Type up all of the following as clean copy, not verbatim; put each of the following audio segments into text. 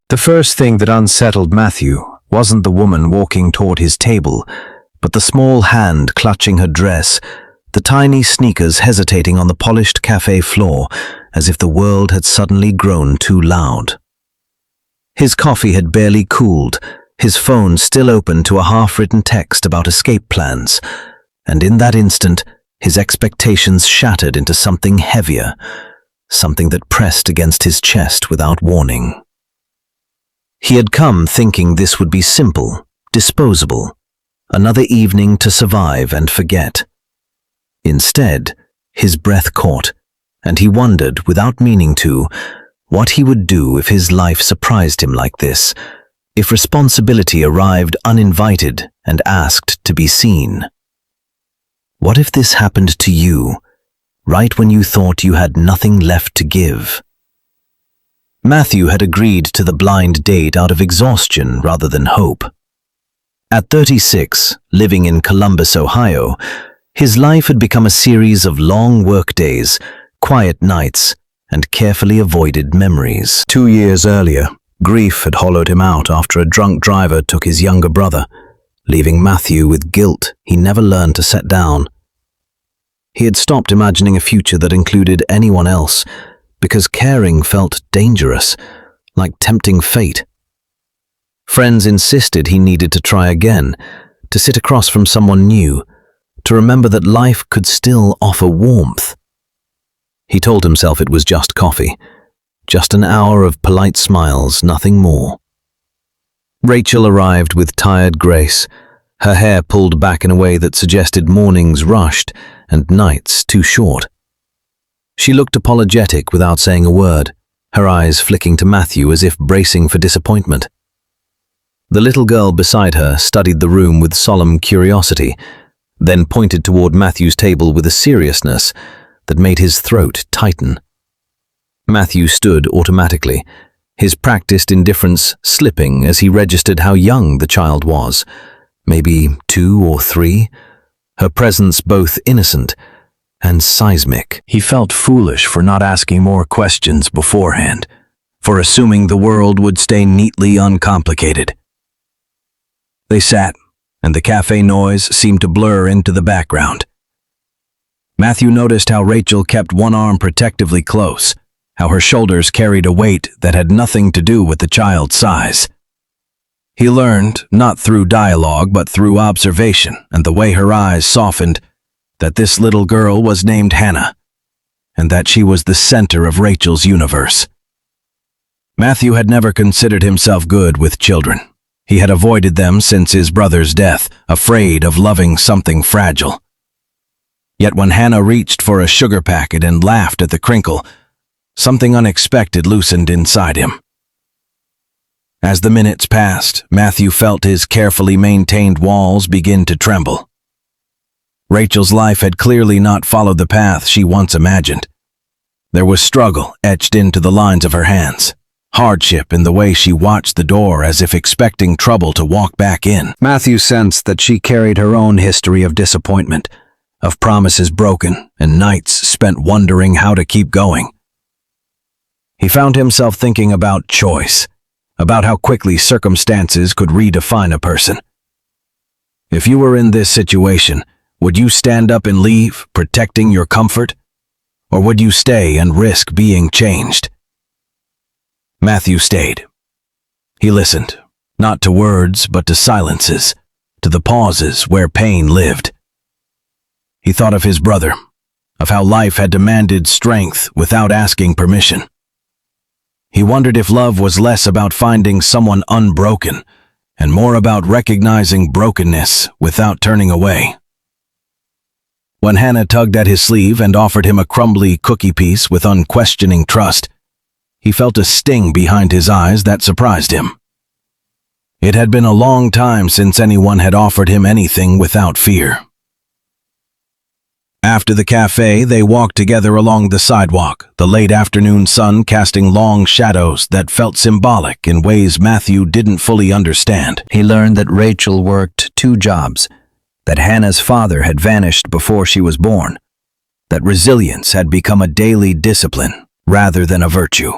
The first thing that unsettled Matthew wasn't the woman walking toward his table, but the small hand clutching her dress, the tiny sneakers hesitating on the polished cafe floor as if the world had suddenly grown too loud. His coffee had barely cooled, his phone still open to a half-written text about escape plans, and in that instant, his expectations shattered into something heavier, something that pressed against his chest without warning. He had come thinking this would be simple, disposable, another evening to survive and forget. Instead, his breath caught, and he wondered, without meaning to, what he would do if his life surprised him like this, if responsibility arrived uninvited and asked to be seen. What if this happened to you, right when you thought you had nothing left to give? Matthew had agreed to the blind date out of exhaustion rather than hope. At 36, living in Columbus, Ohio, his life had become a series of long workdays, quiet nights, and carefully avoided memories. 2 years earlier, grief had hollowed him out after a drunk driver took his younger brother, leaving Matthew with guilt he never learned to set down. He had stopped imagining a future that included anyone else, because caring felt dangerous, like tempting fate. Friends insisted he needed to try again, to sit across from someone new, to remember that life could still offer warmth. He told himself it was just coffee, just an hour of polite smiles, nothing more. Rachel arrived with tired grace, her hair pulled back in a way that suggested mornings rushed and nights too short. She looked apologetic without saying a word, her eyes flicking to Matthew as if bracing for disappointment. The little girl beside her studied the room with solemn curiosity, then pointed toward Matthew's table with a seriousness that made his throat tighten. Matthew stood automatically, his practiced indifference slipping as he registered how young the child was, maybe 2 or 3, her presence both innocent and seismic. He felt foolish for not asking more questions beforehand, for assuming the world would stay neatly uncomplicated. They sat, and the cafe noise seemed to blur into the background. Matthew noticed how Rachel kept one arm protectively close, how her shoulders carried a weight that had nothing to do with the child's size. He learned, not through dialogue but through observation and the way her eyes softened, that this little girl was named Hannah, and that she was the center of Rachel's universe. Matthew had never considered himself good with children. He had avoided them since his brother's death, afraid of loving something fragile. Yet when Hannah reached for a sugar packet and laughed at the crinkle, something unexpected loosened inside him. As the minutes passed, Matthew felt his carefully maintained walls begin to tremble. Rachel's life had clearly not followed the path she once imagined. There was struggle etched into the lines of her hands, hardship in the way she watched the door as if expecting trouble to walk back in. Matthew sensed that she carried her own history of disappointment, of promises broken and nights spent wondering how to keep going. He found himself thinking about choice, about how quickly circumstances could redefine a person. If you were in this situation, would you stand up and leave, protecting your comfort? Or would you stay and risk being changed? Matthew stayed. He listened, not to words but to silences, to the pauses where pain lived. He thought of his brother, of how life had demanded strength without asking permission. He wondered if love was less about finding someone unbroken and more about recognizing brokenness without turning away. When Hannah tugged at his sleeve and offered him a crumbly cookie piece with unquestioning trust, he felt a sting behind his eyes that surprised him. It had been a long time since anyone had offered him anything without fear. After the cafe, they walked together along the sidewalk, the late afternoon sun casting long shadows that felt symbolic in ways Matthew didn't fully understand. He learned that Rachel worked 2 jobs, that Hannah's father had vanished before she was born, that resilience had become a daily discipline rather than a virtue.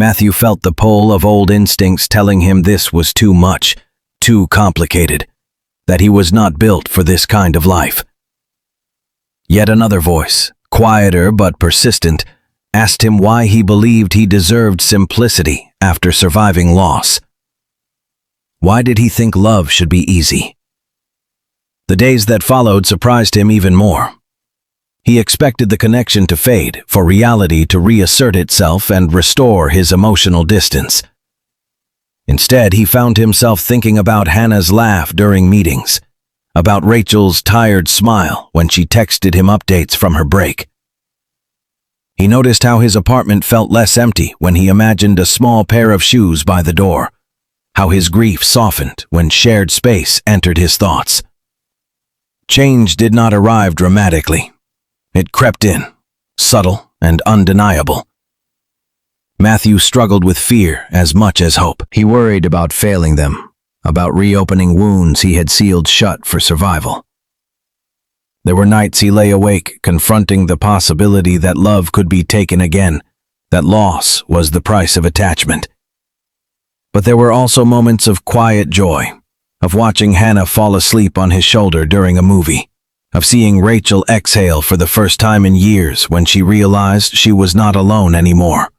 Matthew felt the pull of old instincts telling him this was too much, too complicated, that he was not built for this kind of life. Yet another voice, quieter but persistent, asked him why he believed he deserved simplicity after surviving loss. Why did he think love should be easy? The days that followed surprised him even more. He expected the connection to fade, for reality to reassert itself and restore his emotional distance. Instead, he found himself thinking about Hannah's laugh during meetings, about Rachel's tired smile when she texted him updates from her break. He noticed how his apartment felt less empty when he imagined a small pair of shoes by the door, how his grief softened when shared space entered his thoughts. Change did not arrive dramatically. It crept in, subtle and undeniable. Matthew struggled with fear as much as hope. He worried about failing them, about reopening wounds he had sealed shut for survival. There were nights he lay awake, confronting the possibility that love could be taken again, that loss was the price of attachment. But there were also moments of quiet joy, of watching Hannah fall asleep on his shoulder during a movie, of seeing Rachel exhale for the first time in years when she realized she was not alone anymore.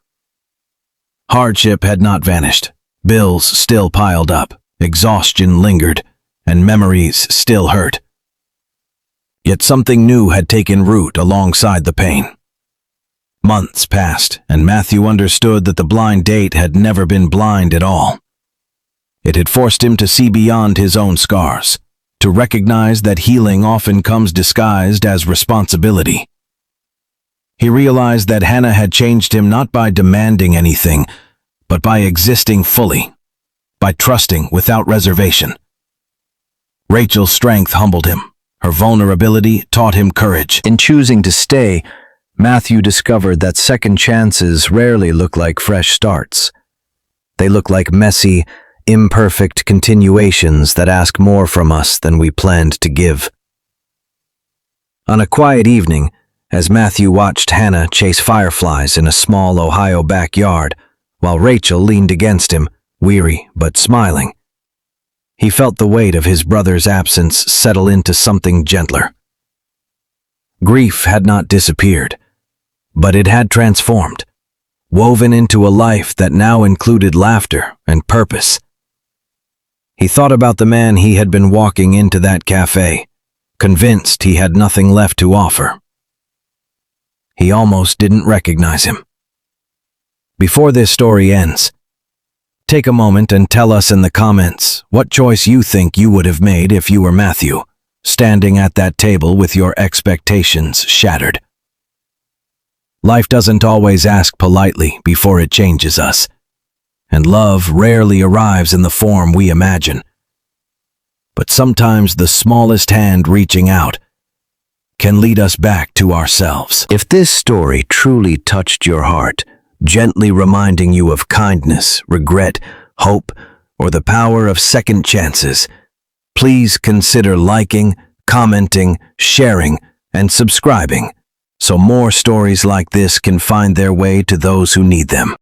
Hardship had not vanished. Bills still piled up, exhaustion lingered, and memories still hurt. Yet something new had taken root alongside the pain. Months passed, and Matthew understood that the blind date had never been blind at all. It had forced him to see beyond his own scars, to recognize that healing often comes disguised as responsibility. He realized that Hannah had changed him not by demanding anything, but by existing fully, by trusting without reservation. Rachel's strength humbled him. Her vulnerability taught him courage. In choosing to stay, Matthew discovered that second chances rarely look like fresh starts. They look like messy, imperfect continuations that ask more from us than we planned to give. On a quiet evening, as Matthew watched Hannah chase fireflies in a small Ohio backyard, while Rachel leaned against him, weary but smiling, he felt the weight of his brother's absence settle into something gentler. Grief had not disappeared, but it had transformed, woven into a life that now included laughter and purpose. He thought about the man he had been walking into that cafe, convinced he had nothing left to offer. He almost didn't recognize him. Before this story ends, take a moment and tell us in the comments what choice you think you would have made if you were Matthew, standing at that table with your expectations shattered. Life doesn't always ask politely before it changes us, and love rarely arrives in the form we imagine. But sometimes the smallest hand reaching out can lead us back to ourselves. If this story truly touched your heart, gently reminding you of kindness, regret, hope, or the power of second chances, please consider liking, commenting, sharing, and subscribing so more stories like this can find their way to those who need them.